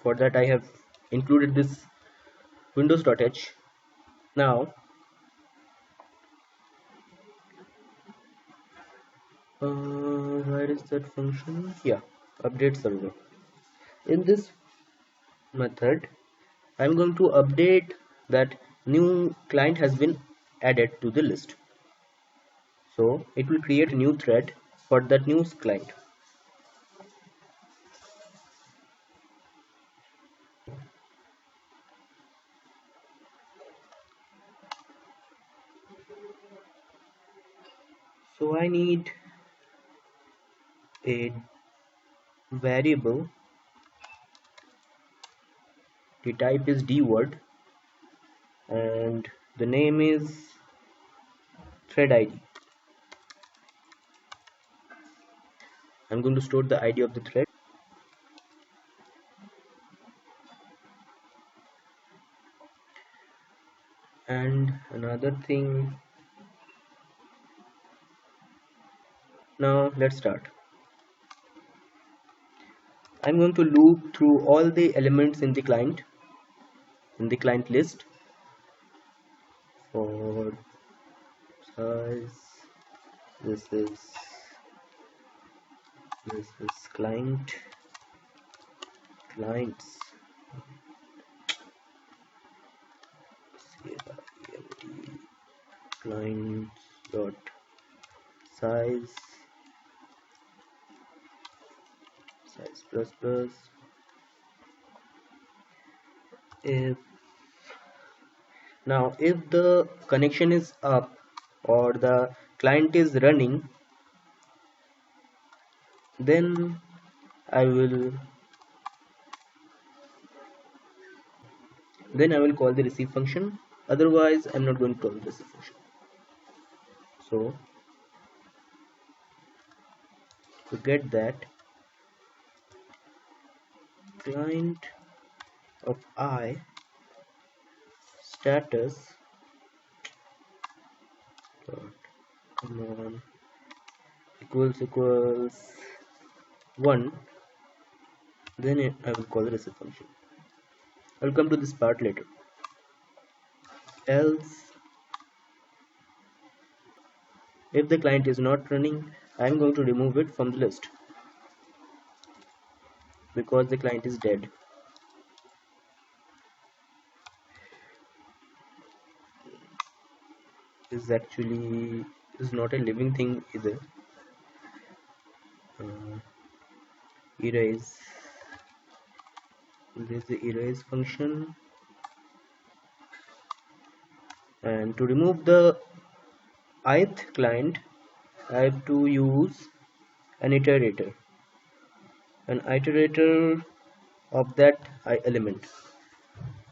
For that I have included this windows.h. Now where is that function? Yeah, update server. In this method I'm going to update that new client has been added to the list. So it will create a new thread for that new client. So I need a variable. The type is dword and the name is thread ID. I'm going to store the ID of the thread. And another thing, now let's start. I'm going to loop through all the elements in the client list for size. This is clients clients dot size plus plus. If the connection is up or the client is running, then I will call the receive function. Otherwise I'm not going to call the receive function. So to get that, client of I status come on equals 1, then I will call the receive function. I'll come to this part later. Else, if the client is not running, I'm going to remove it from the list because the client is dead. This actually is not a living thing either. Erase. This is the erase function, and to remove the ith client I have to use an iterator of that element,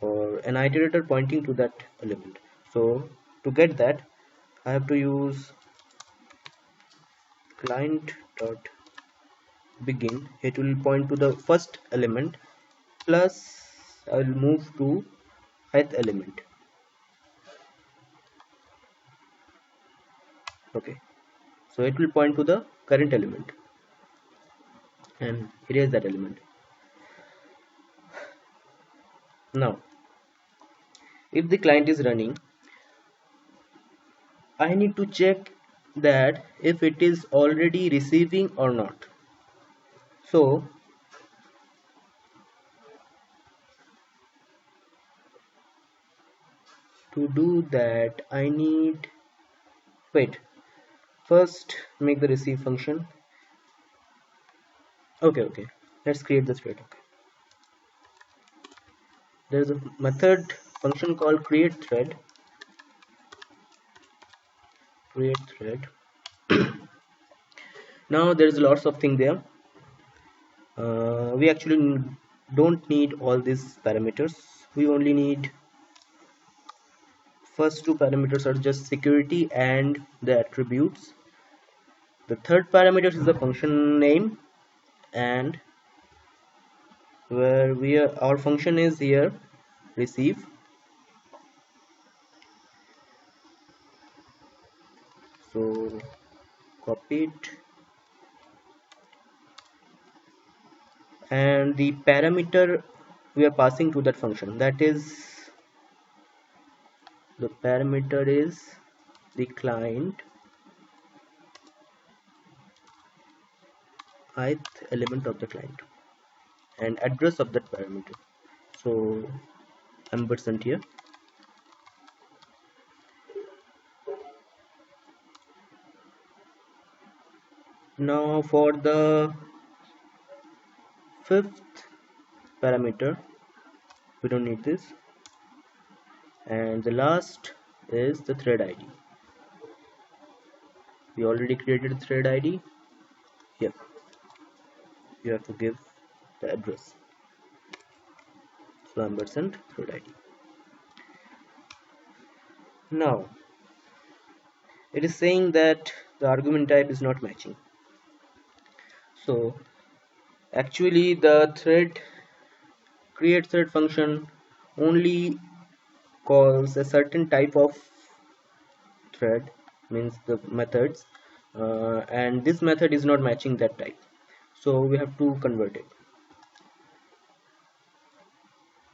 or an iterator pointing to that element. So to get that I have to use client dot begin. It will point to the first element plus I will move to ith element. Okay, so it will point to the current element and erase that element. Now if the client is running, I need to check that if it is already receiving or not. So to do that I need first make the receive function. Okay, let's create the thread. Okay, there's a method function called create thread. Now there's lots of things there. We actually don't need all these parameters. We only need first two parameters are just security and the attributes. The third parameter is the function name, and where our function is here receive. So copy it, and the parameter we are passing to that function. That is, the parameter is the client ith element of the client and address of that parameter. So ampersand here. Now for the fifth parameter, we don't need this, and the last is the thread ID. We already created thread ID. Here you have to give the address, so ampersand thread ID. Now it is saying that the argument type is not matching. So actually the create thread function only calls a certain type of thread, means the methods, and this method is not matching that type, so we have to convert it.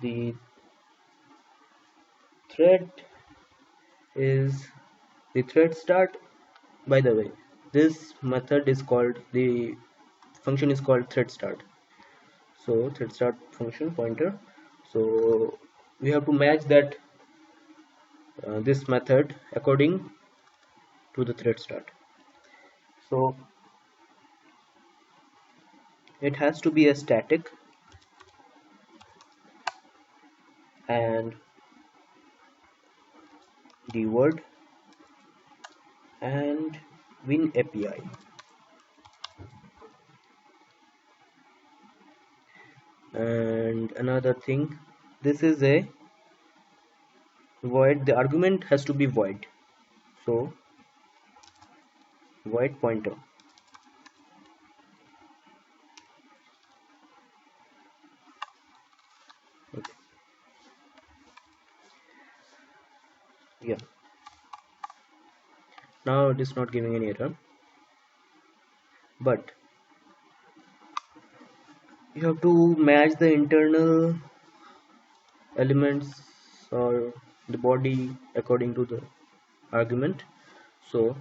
The thread is the thread start. By the way, this method is called, the function is called thread start. So thread start function pointer, so we have to match that this method according to the thread start. So it has to be a static and the word and win API. And another thing, this is a void, the argument has to be void, so void pointer. Okay. Yeah, now it is not giving any error, but you have to match the internal elements or the body according to the argument. So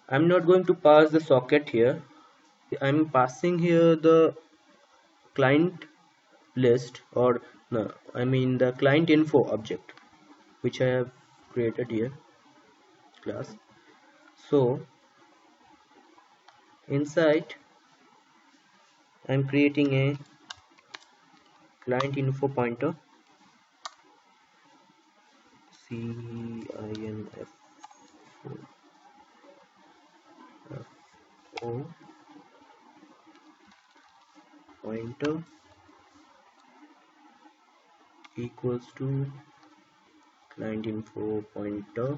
I'm not going to pass the socket here, I'm passing here the client list, or no, I mean the client info object which I have created here class. So inside I'm creating a client info pointer, CINFO pointer equals to client info pointer,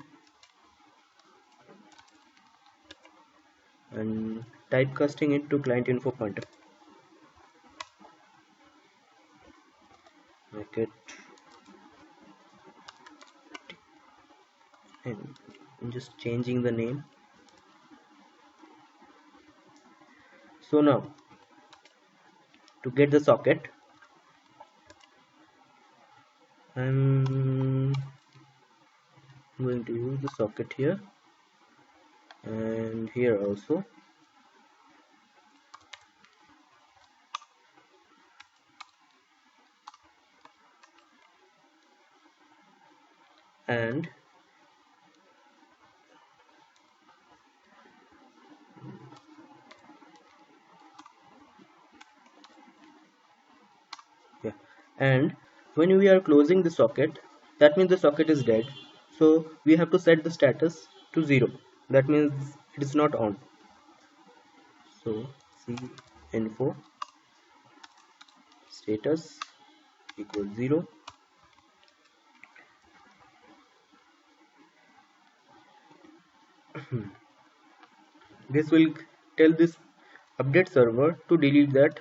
and typecasting it to client info pointer. Make it, and I'm just changing the name. So now to get the socket, I'm going to use the socket here and here also, and yeah, and when we are closing the socket, that means the socket is dead, so we have to set the status to 0, that means it is not on. So CINFO status equals 0. This will tell this update server to delete that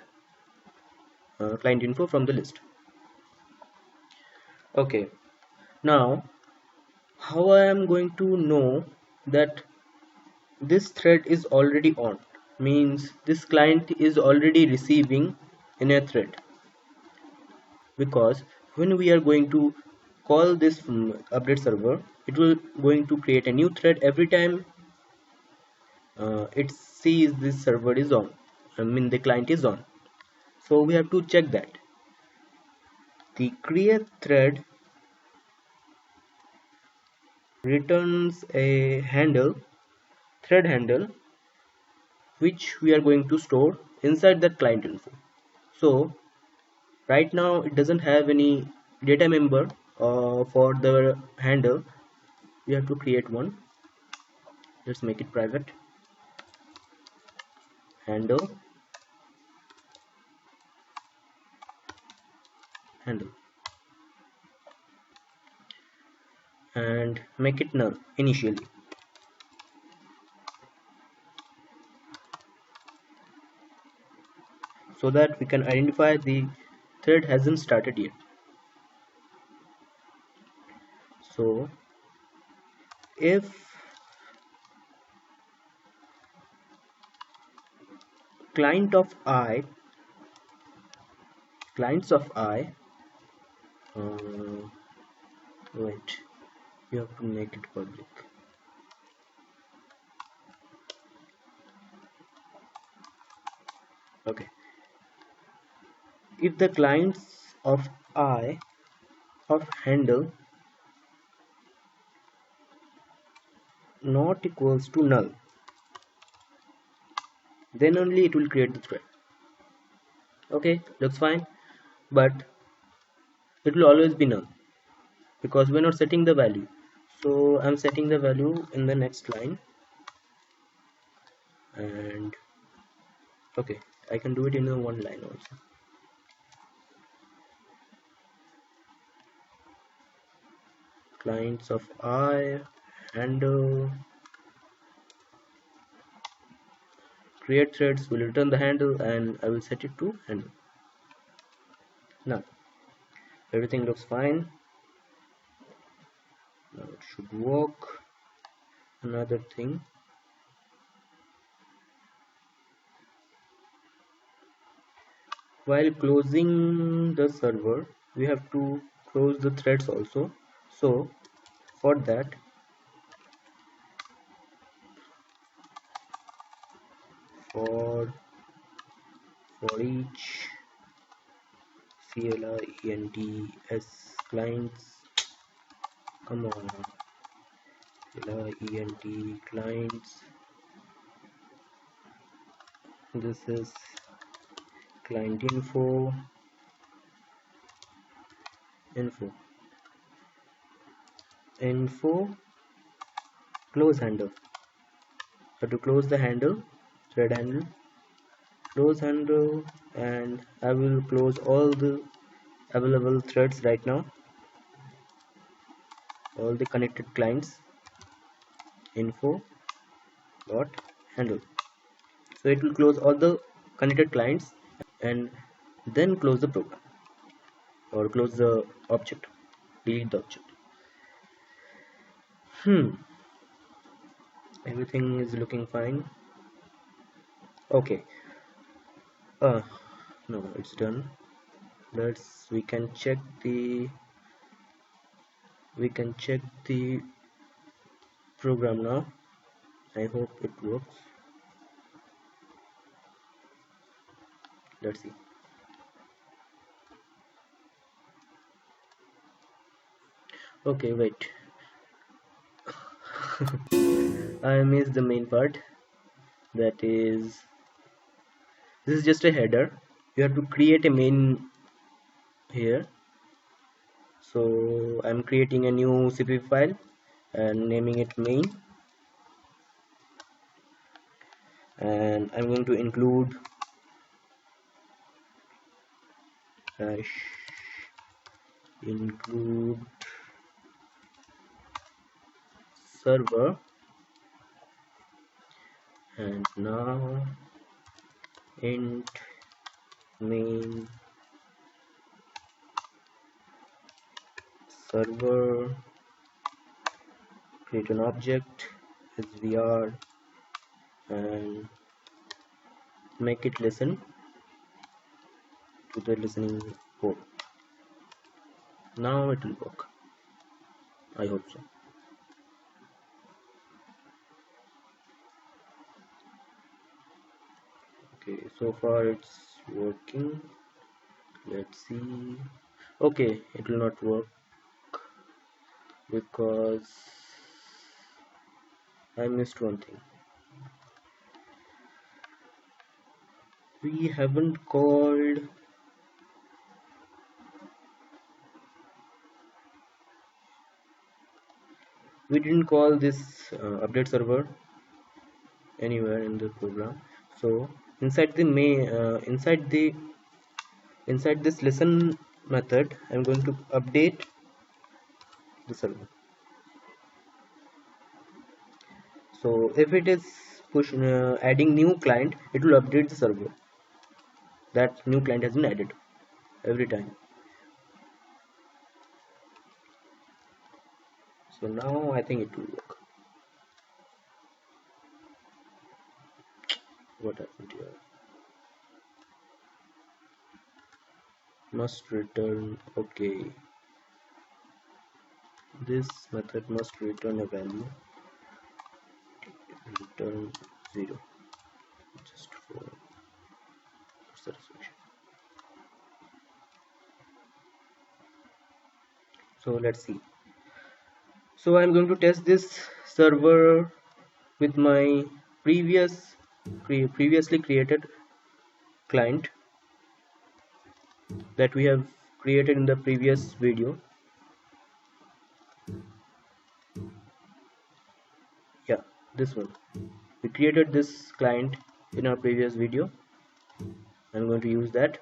client info from the list. Okay, now how I am going to know that this thread is already on, means this client is already receiving in a thread. because when we are going to call this update server, it will going to create a new thread every time it sees this server is on, I mean the client is on. So we have to check that the create thread returns a handle, thread handle, which we are going to store inside that client info. So right now it doesn't have any data member for the handle. We have to create one. Let's make it private. Handle, handle, and make it null initially, so that we can identify the thread hasn't started yet. So if client of I, clients of I, uh, wait, you have to make it public. Okay, if the clients of I of handle not equals to null, then only it will create the thread. Okay, looks fine, but it will always be null because we're not setting the value. So I'm setting the value in the next line, and okay, I can do it in a one line also. Clients of I handle create threads will return the handle, and I will set it to handle. Now everything looks fine. Now it should work. Another thing, while closing the server we have to close the threads also. So for that, for each clients, come on, clients, this is client info, info close handle. So to close the handle, thread handle, close handle, and I will close all the available threads right now, all the connected clients, info dot handle. So it will close all the connected clients and then close the program or close the object, delete the object. Everything is looking fine. Okay, no, it's done. We can check the program now. I hope it works. Let's see. Okay, wait. I missed the main part. That is, this is just a header. You have to create a main here. So I'm creating a new CPP file and naming it main, and I'm going to include include server, and now int main server, create an object svr and make it listen to the listening port. Now it will work. I hope so. Okay, so far it's working. Let's see. Okay, it will not work because I missed one thing. We haven't called. We didn't call this update server anywhere in the program. So inside the main, inside this listen method, I'm going to update the server. So if it is adding new client, it will update the server. That new client has been added every time. So now I think it will work. What happened here? Must return. Okay, this method must return a value. Return 0 just for satisfaction. So let's see. So I'm going to test this server with my previously created client that we have created in the previous video. Yeah, this one. We created this client in our previous video. I'm going to use that.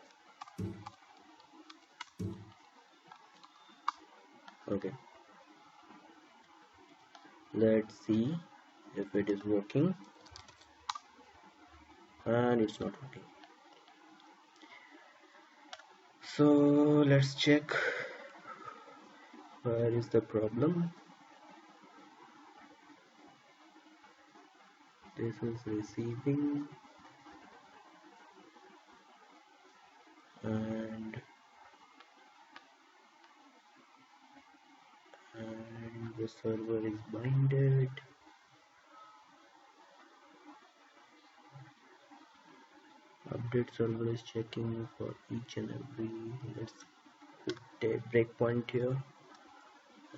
Okay, let's see if it is working, and it's not working. So let's check where is the problem. This is receiving, and the server is binded. Update server is checking for each and every. Let's put a breakpoint here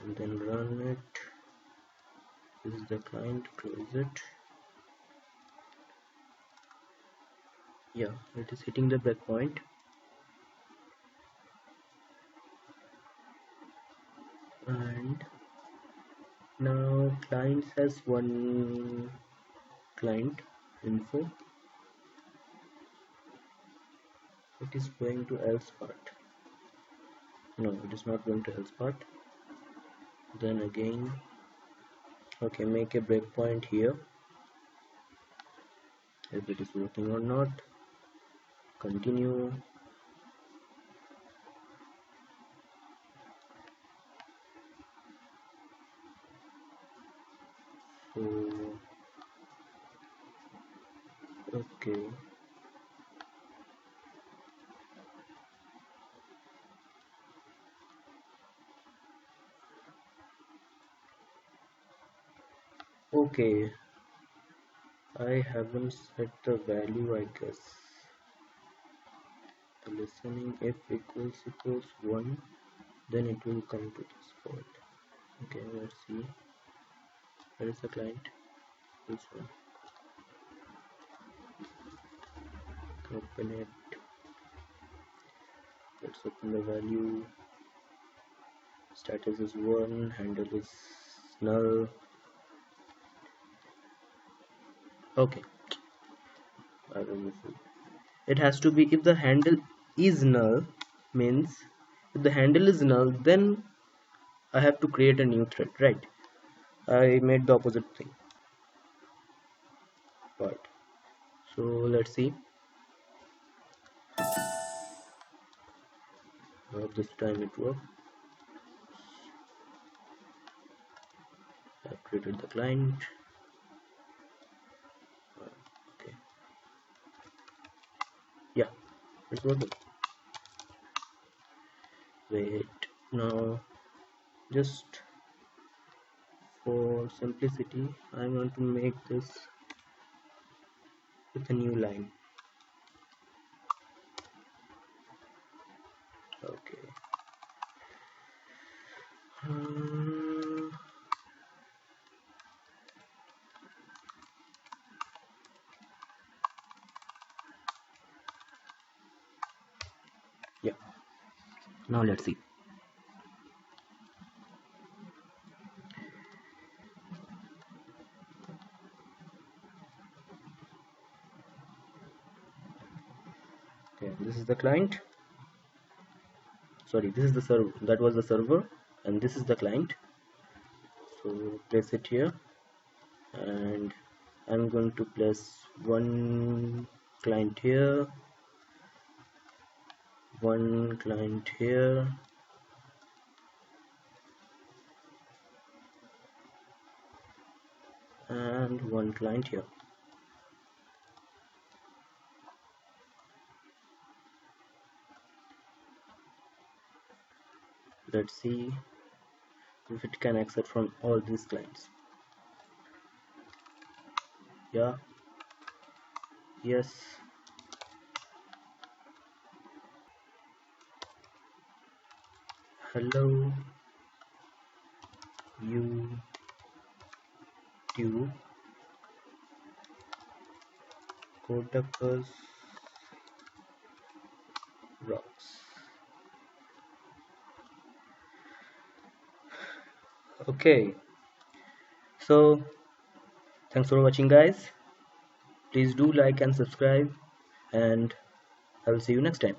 and then run it. This is the client, close it. Yeah, it is hitting the breakpoint. And now clients has one client info. It is going to else part. No, it is not going to else part. Then again, okay, make a breakpoint here. If it is working or not, continue. So okay, okay, I haven't set the value, I guess. The listening if equals 1, then it will come to this point. Okay, let's see. Where is the client? This one. Open it. Let's open the value. Status is 1, handle is null. Okay, I will move it. It has to be, if the handle is null, means if the handle is null, then I have to create a new thread, right? I made the opposite thing. But so let's see. This time it worked. I've created the client. Okay, yeah, it's working. Wait, Now, just for simplicity, I want to make this with a new line. Okay. Hmm, yeah. Now let's see. Okay, this is the client. Sorry, this is the server. That was the server, and this is the client. So place it here, and I'm going to place one client here, one client here, and one client here. Let's see if it can accept from all these clients. Yeah, yes. Hello YouTube Codeckers rocks. Okay, so thanks for watching, guys. Please do like and subscribe, and I will see you next time.